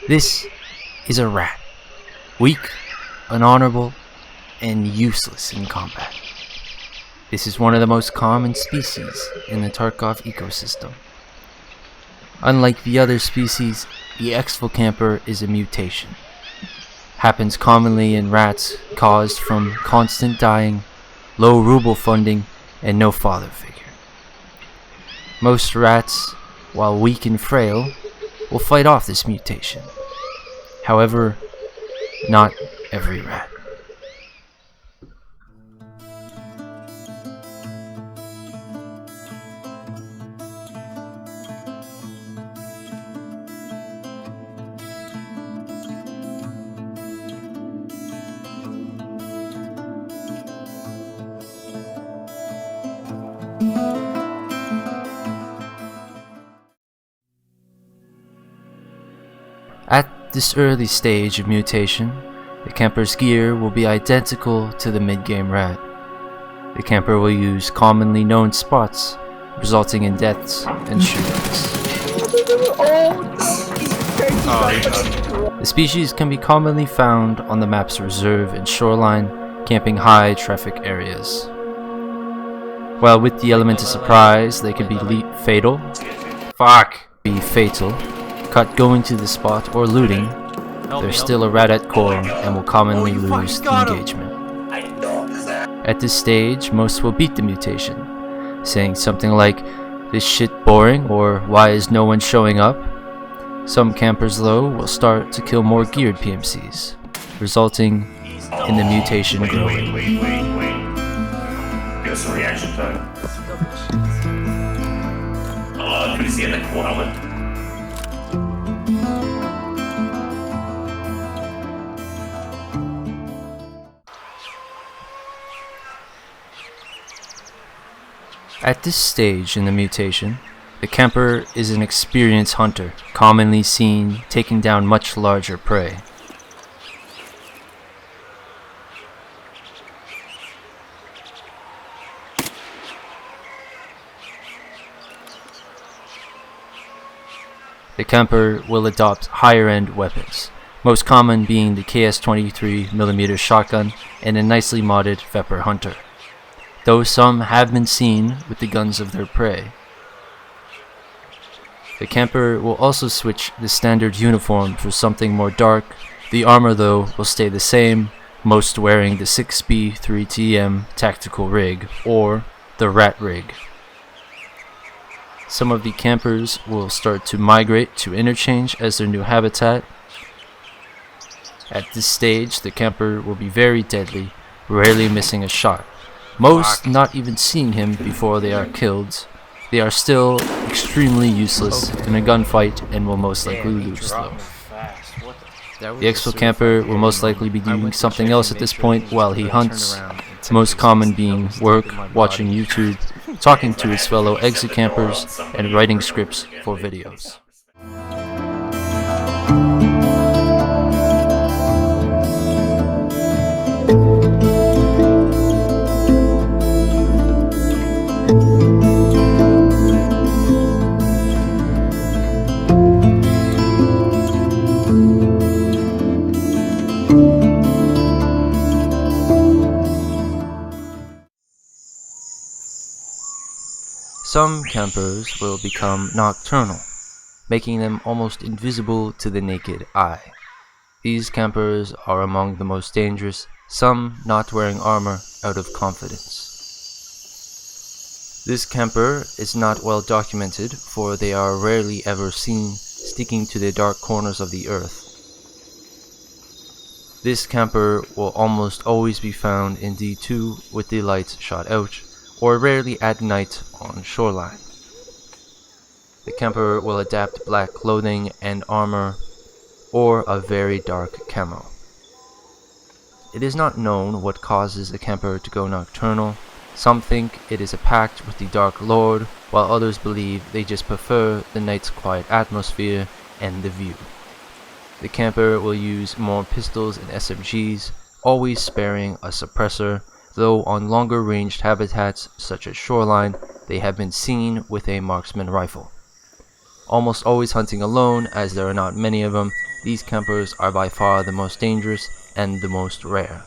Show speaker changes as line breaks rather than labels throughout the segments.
This is a rat. Weak, unhonorable, and useless in combat. This is one of the most common species in the Tarkov ecosystem. Unlike the other species, the exfilcamper is a mutation. Happens commonly in rats caused from constant dying, low ruble funding, and no father figure. Most rats, while weak and frail, will fight off this mutation. However, not every rat. At this early stage of mutation, the camper's gear will be identical to the mid-game rat. The camper will use commonly known spots, resulting in deaths and shootouts. The species can be commonly found on the map's reserve and shoreline, camping high traffic areas. While with the element of surprise, they can be fatal, caught going to the spot or looting, they're still a rat at core and will commonly lose the engagement. At this stage, most will beat the mutation, saying something like, "This shit boring," or "Why is no one showing up?" Some campers though will start to kill more geared PMCs, resulting in the mutation growing.
Give us a reaction time. Can you see in the corner?
At this stage in the mutation, the camper is an experienced hunter, commonly seen taking down much larger prey. The camper will adopt higher-end weapons, most common being the KS-23mm shotgun and a nicely modded Vepr Hunter, though some have been seen with the guns of their prey. The camper will also switch the standard uniform for something more dark. The armor though will stay the same, most wearing the 6B 3TM tactical rig, or the rat rig. Some of the campers will start to migrate to interchange as their new habitat. At this stage, the camper will be very deadly, rarely missing a shot. Most not even seeing him before they are killed. They are still extremely useless in a gunfight and will most likely lose though. The exfilcamper will most likely be doing something else at this point while he hunts, most common being work, watching YouTube, talking to his fellow exit campers, and writing scripts for videos. Some campers will become nocturnal, making them almost invisible to the naked eye. These campers are among the most dangerous, some not wearing armor out of confidence. This camper is not well documented, for they are rarely ever seen sticking to the dark corners of the earth. This camper will almost always be found in D2 with the lights shot out, or rarely at night on shoreline. The camper will adapt black clothing and armor, or a very dark camo. It is not known what causes a camper to go nocturnal. Some think it is a pact with the Dark Lord, while others believe they just prefer the night's quiet atmosphere and the view. The camper will use more pistols and SMGs, always sparing a suppressor, though on longer ranged habitats such as shoreline, they have been seen with a marksman rifle. almost always hunting alone as there are not many of them. These campers are by far the most dangerous and the most rare.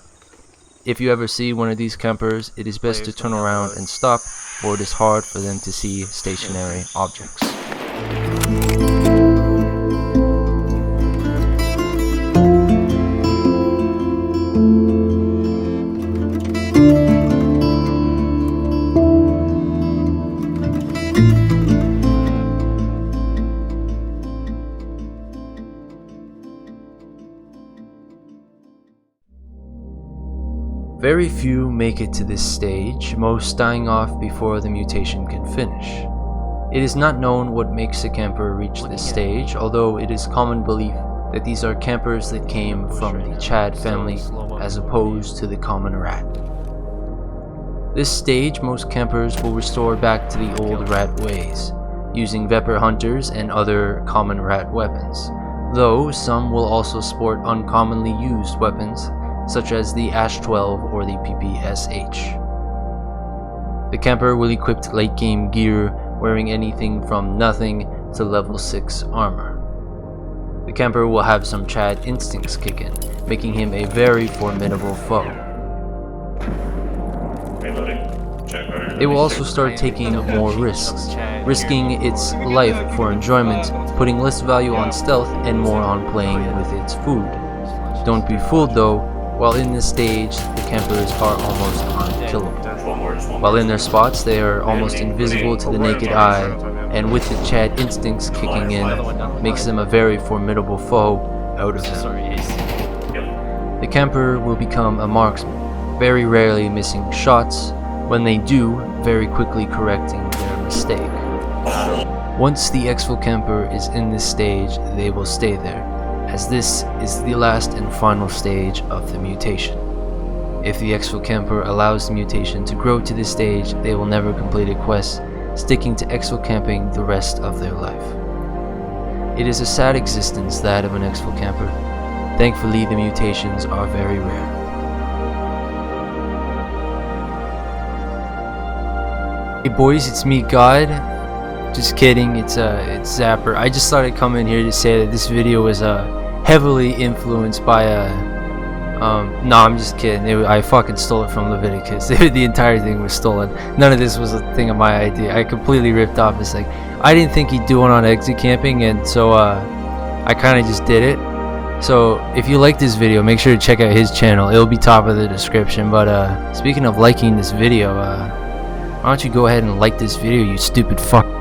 If you ever see one of these campers, it is best to turn around and stop, for it is hard for them to see stationary objects. Very few make it to this stage, most dying off before the mutation can finish. It is not known what makes a camper reach this stage, although it is common belief that these are campers that came from the Chad family as opposed to the common rat. This stage, most campers will restore back to the old rat ways, using Vepr hunters and other common rat weapons, though some will also sport uncommonly used weapons such as the Ash 12 or the PPSH. The camper will equip late game gear, wearing anything from nothing to level 6 armor. The camper will have some Chad instincts kick in, making him a very formidable foe. It will also start taking more risks, risking its life for enjoyment, putting less value on stealth and more on playing with its food. Don't be fooled though. While in this stage, the campers are almost unkillable. While in their spots, they are almost invisible to the naked eye, and with the Chad instincts kicking in, makes them a very formidable foe out of them. The camper will become a marksman, very rarely missing shots. When they do, very quickly correcting their mistake. Once the exfilcamper is in this stage, they will stay there, as this is the last and final stage of the mutation. If the exfilcamper allows the mutation to grow to this stage, they will never complete a quest, sticking to exfilcamping the rest of their life. It is a sad existence, that of an exfilcamper. Thankfully, the mutations are very rare. Hey boys, it's me, God. Just kidding, it's Zapper. I just thought I'd come in here to say that this video was heavily influenced by no, I'm just kidding. I fucking stole it from Leviticus. The entire thing was stolen. None of this was a thing of my idea. I completely ripped off. It's like, I didn't think he'd do one on exit camping, and so I kind of just did it. So if you like this video, make sure to check out his channel. It'll be top of the description. But speaking of liking this video, why don't you go ahead and like this video, you stupid fuck.